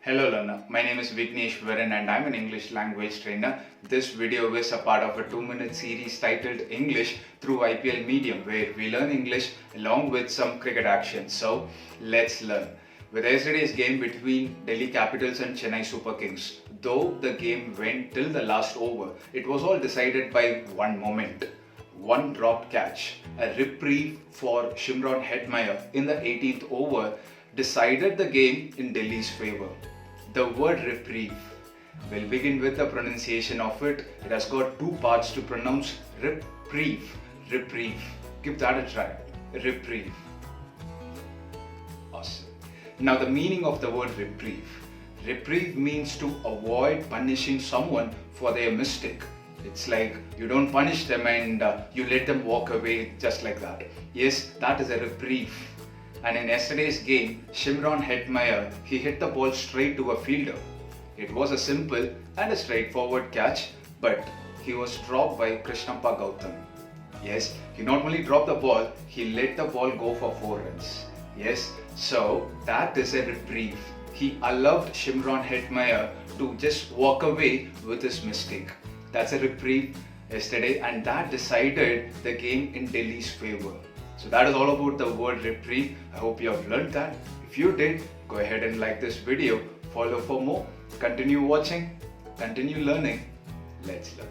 Hello learner, my name is Varan and I'm an English language trainer. This video is a part of a 2-minute series titled English through IPL Medium where we learn English along with some cricket action. So let's learn. With yesterday's game between Delhi Capitals and Chennai Super Kings, though the game went till the last over, it was all decided by one moment. One dropped catch, a reprieve for Shimron Hetmeyer in the 18th over decided the game in Delhi's favour. The word reprieve, we'll begin with the pronunciation of it. It has got two parts to pronounce: reprieve, reprieve. Give that a try. Reprieve. Awesome. Now the meaning of the word reprieve. Reprieve means to avoid punishing someone for their mistake. It's like you don't punish them and you let them walk away just like that. Yes, that is a reprieve. And in yesterday's game, Shimron Hetmeyer, he hit the ball straight to a fielder. It was a simple and a straightforward catch, but he was dropped by Kgowtham. Yes, he not only dropped the ball, he let the ball go for 4 runs. Yes, so that is a reprieve. He allowed Shimron Hetmeyer to just walk away with his mistake. That's a reprieve yesterday, and that decided the game in Delhi's favour. So that is all about the word reprieve. I hope you have learned that. If you did, go ahead and like this video. Follow for more. Continue watching. Continue learning. Let's learn.